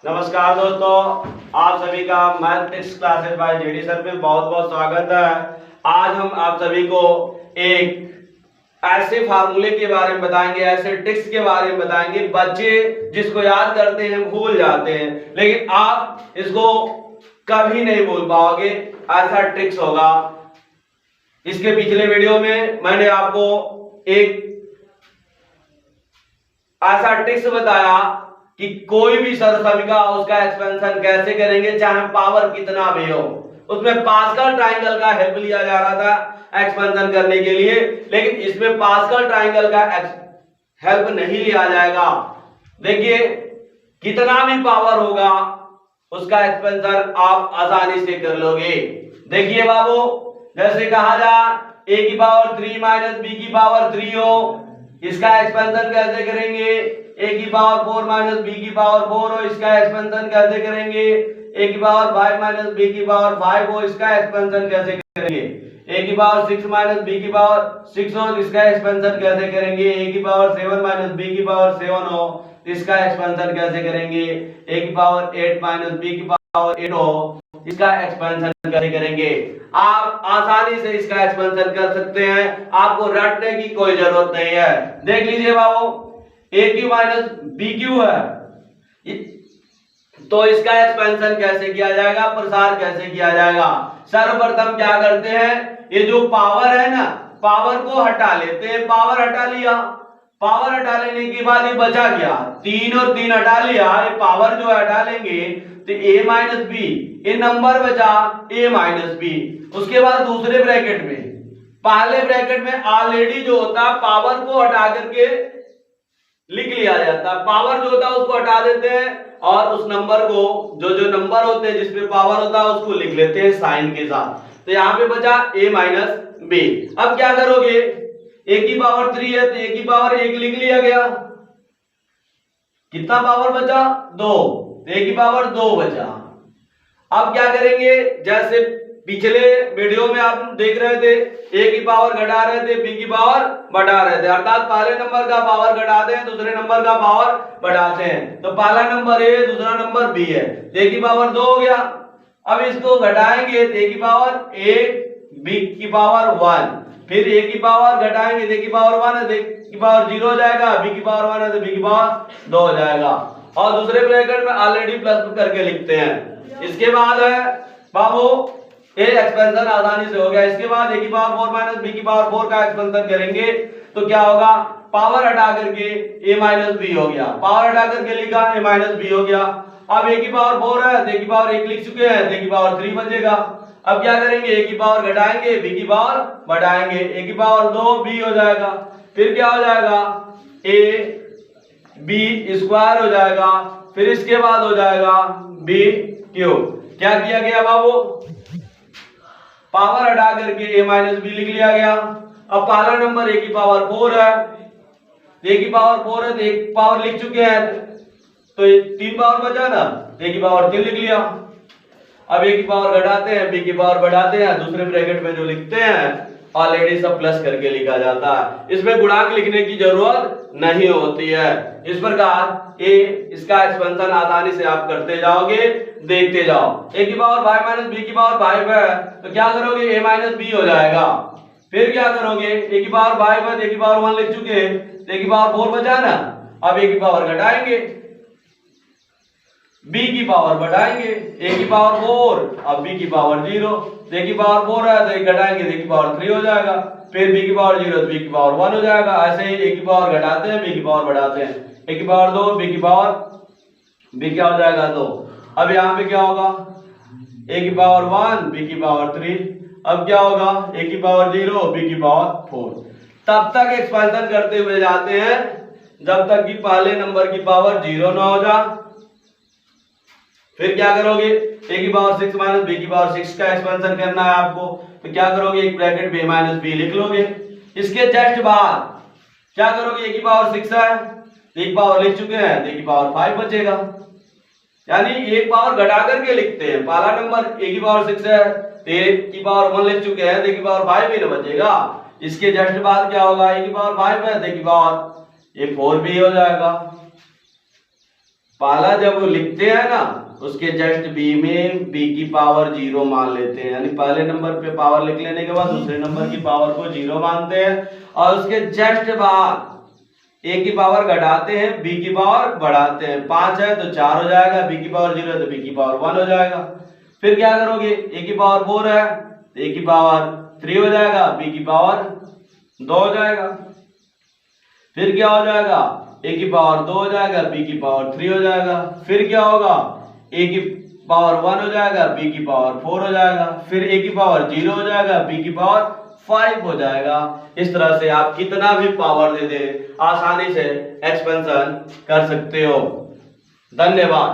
नमस्कार दोस्तों, आप सभी का mathematics classes bye JD sir पे बहुत बहुत स्वागत है। आज हम आप सभी को एक ऐसे फार्मूले के बारे में बताएंगे, ऐसे ट्रिक्स के बारे में बताएंगे। बच्चे जिसको याद करते हैं भूल जाते हैं, लेकिन आप इसको कभी नहीं भूल पाओगे। ऐसा ट्रिक्स होगा। इसके पिछले वीडियो में मैंने आपको एक ऐसा ट्रिक्स बताया कि कोई भी सरसमिका उसका एक्सपेंशन कैसे करेंगे, चाहे पावर कितना भी हो। उसमें पास्कल ट्रायंगल का हेल्प लिया जा रहा था एक्सपेंशन करने के लिए, लेकिन इसमें पास्कल ट्रायंगल का हेल्प नहीं लिया जाएगा। देखिए, कितना भी पावर होगा उसका एक्सपेंशन आप आसानी से कर लोगे। देखिए बाबू, जैसे कहा जाए a की पावर 3 माइनस b की पावर 3 हो, इसका एक्सपेंशन कैसे करेंगे। a की पावर 4 माइनस b की पावर 4 हो, इसका एक्सपेंशन कैसे करेंगे। a की पावर 5 माइनस b की पावर 5 हो, इसका एक्सपेंशन कैसे करेंगे। a की पावर 6 माइनस b की पावर 6 हो, इसका एक्सपेंशन कैसे करेंगे। a की पावर 7 माइनस b की पावर 7 हो, इसका एक्सपेंशन कैसे करेंगे। a की पावर 8 माइनस b की पावर 8 हो, इसका एक्सपेंशन कैसे करेंगे। आप आसानी से इसका एक्सपेंशन कर सकते हैं, आपको रटने की कोई जरूरत नहीं है। देख लीजिए बाबू, ए क्यू माइनस बी क्यू है, तो इसका एक्सपेंशन कैसे किया जाएगा, प्रसार कैसे किया जाएगा। सर्वप्रथम क्या करते हैं, ये जो पावर है ना, पावर को हटा लेते हैं। पावर हटा लिया, पावर हटा लेने के बाद ये बचा क्या, 3 और 3 हटा लिया। ये पावर जो हटा लेंगे तो a माइनस बी, ये नंबर बचा a माइनस बी। उसके बाद दूसरे ब्रैकेट में, पहले ब्रैकेट में ऑलरेडी जो होता पावर को हटा करके लिख लिया जाता, पावर जो होता है उसको हटा देते हैं और उस नंबर को, जो नंबर होते हैं जिसमें पावर होता है उसको लिख लेते हैं साइन के साथ। तो यहाँ पे बचा a माइनस बी। अब क्या करोगे, a की पावर 3 है तो a की पावर 1 लिख लिया गया। कितना पावर बचा, 2, a की पावर 2 बचा। अब क्या करेंगे, जैसे पिछले वीडियो में आप देख रहे थे, a की पावर घटा रहे थे, b की पावर बढ़ा रहे थे। अर्थात पहले नंबर का पावर घटाते हैं, दूसरे नंबर का पावर बढ़ाते हैं। तो पहला नंबर a, दूसरा नंबर b है, a की पावर 2 हो गया। अब इसको घटाएंगे तो a की पावर 1, b की पावर 1, फिर a की पावर घटाएंगे, a की पावर 1 है, a की पावर 0 हो जाएगा, b की पावर 1 है तो b की पावर 2 हो जाएगा। और दूसरे ब्रैकेट में ऑलरेडी प्लस करके लिखते हैं। इसके बाद है बाबू, ये एक्सपेंशन आसानी से हो गया। इसके बाद a की पावर 4 माइनस b की पावर 4 का एक्सपेंशन करेंगे तो क्या होगा, पावर हटा करके a माइनस b हो गया, पावर हटा करके लिखा a माइनस b हो गया। अब a की पावर 4 है तो a की पावर 1 लिख चुके हैं, a की पावर 3 बचेगा। अब क्या करेंगे, a की पावर घटाएंगे, b की पावर बढ़ाएंगे, a की पावर 2 b हो जाएगा। फिर क्या हो जाएगा, a b स्क्वायर हो जाएगा। फिर इसके बाद हो जाएगा b क्यूब। क्या किया गया बाबू, पावर हटा करके a माइनस बी लिख लिया गया। अब पहला नंबर a की पावर 4 है, a की पावर 4 है तो एक पावर लिख चुके हैं, तो 3 पावर बचा ना, a की पावर 3 लिख लिया। अब a की पावर घटाते हैं, b की पावर बढ़ाते हैं, दूसरे ब्रैकेट में जो लिखते हैं ऑलरेडी सब प्लस करके लिखा जाता है। इसमें गुणांक लिखने की जरूरत नहीं होती है। इस प्रकार इसका एक्सपेंशन आसानी से आप करते जाओगे, देखते जाओ। a की पावर 5 माइनस b की पावर 5 है तो क्या करोगे, a माइनस b हो जाएगा। फिर क्या करोगे, a की पावर 5 है, a की पावर 1 लिख चुके हैं, a की पावर 4 बचा ना। अब a की पावर घटाएंगे, b की पावर बढ़ाएंगे, a की पावर 4, अब b की पावर 0, a की पावर 4 है तो घटाएंगे, a की पावर 3 हो जाएगा। फिर b की पावर 0 तो b की पावर 1 हो जाएगा। ऐसे ही a की पावर घटाते हैं, b की पावर बढ़ाते हैं, a की पावर 2, b की पावर b क्या हो जाएगा 2। अब यहाँ पे क्या होगा, a की पावर 1, b की पावर 3। अब क्या होगा, a की पावर 0, b की पावर 4। तब तक एक्सपेंशन करते हुए जाते हैं जब तक कि पहले नंबर की पावर 0 ना हो जाए। फिर क्या करोगे, a की पावर 6 माइनस b की पावर 6 का एक्सपेंशन करना है आपको, तो क्या करोगे, एक ब्रैकेट में a माइनस b लिख लोगे। इसके जस्ट बाद क्या करोगे, a की पावर 6 है, एक पावर लिख चुके हैं, a की पावर 5 बचेगा। यानी एक पावर घटा करके लिखते हैं। पहला नंबर a की पावर 6 है, a की पावर 1 लिख चुके हैं, a की पावर 5 भी ना बचेगा। इसके जस्ट बाद क्या होगा, a की पावर 5 है, a की पावर 4 भी हो जाएगा। पहला जब वो लिखते हैं ना उसके जस्ट बी में b की पावर 0 मान लेते हैं, यानी पहले नंबर पे पावर लिख लेने के बाद दूसरे नंबर की पावर को 0 मानते हैं और उसके जस्ट बाद a की पावर घटाते हैं b की पावर बढ़ाते हैं। 5 है तो 4 हो जाएगा, b की पावर 0 है तो b की पावर 1 हो जाएगा। फिर क्या करोगे, a की पावर 4 है तो a की पावर 3 हो जाएगा, b की पावर 2 हो जाएगा। फिर क्या हो जाएगा, a की पावर 2 हो जाएगा, b की पावर 3 हो जाएगा। फिर क्या होगा, a की पावर 1 हो जाएगा, b की पावर 4 हो जाएगा। फिर a की पावर 0 हो जाएगा, b की पावर 5 हो जाएगा। इस तरह से आप कितना भी पावर दे दे आसानी से एक्सपेंशन कर सकते हो। धन्यवाद।